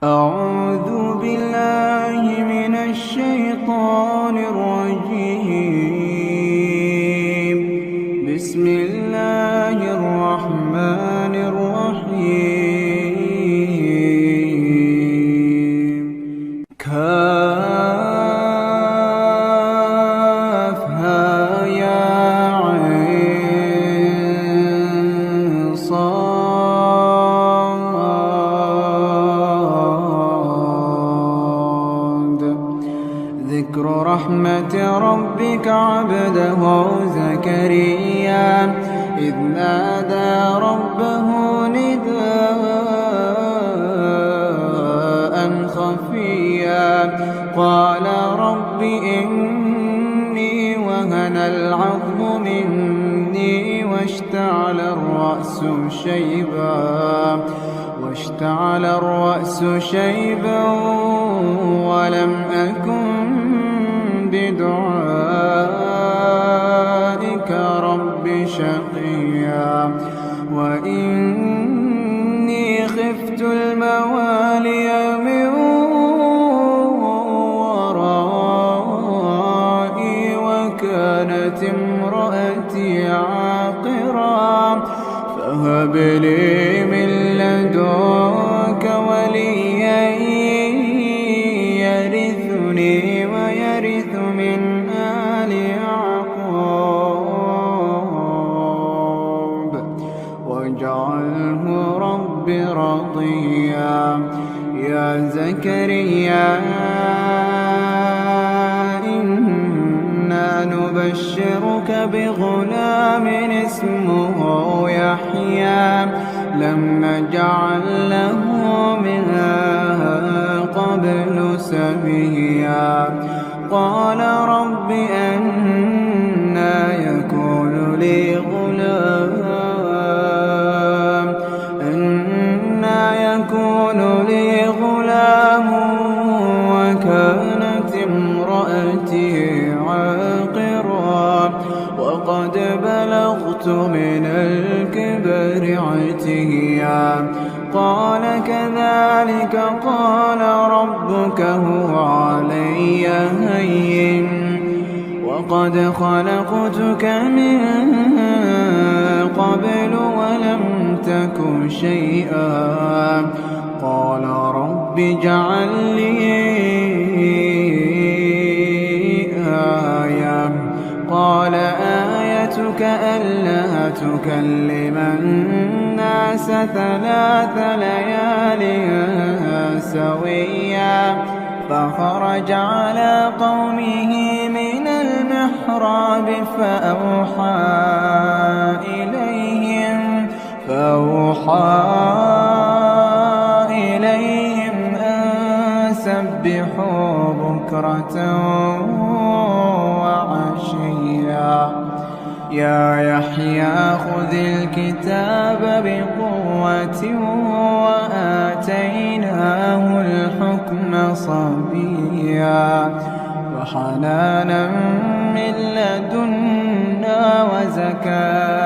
أعوذ بالله من الشيطان الرجيم. بسم الله الرحمن الرحيم. كافها يا عين صاد. ذكر رحمة ربك عبده زكريا إذ نادى ربه نداء خفيا قال رب إني وهن العظم مني واشتعل الرأس شيبا ولم أكن بدعائك رب شقيا وإني خفت الموالي من ورائي وكانت امرأتي عاقرا فهب لي من لدنك وليا يرثني ويرث من آل يعقوب واجعله رب رضيا. يا زكريا إنا نبشرك بغلام اسمه يحيى لم نجعل له من قبل سميا. قال رب أنى يكون لي غلام وكانت امرأتي عاقرا وقد بلغت من الكبر عتيا. قال كذلك قال ربك هو علي هين وقد خلقتك من قبل ولم تك شيئا. قال رب اجعل لي آية. قال آيتك ألا تكلم الناس 3 ليال سويا. فخرج على قومه من المحراب فأوحى إليهم أن سبحوا بكرة وعشيا. يا يحيى خذ الكتاب بقوة وآتيناه الحكم صبيا وحنانا من لدنا وزكاة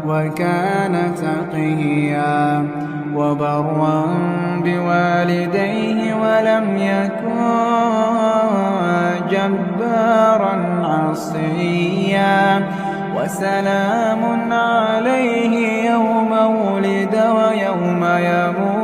وكان تقيا وبرا بوالديه ولم يكن جبارا عصيا. وسلام عليه يوم ولد ويوم يموت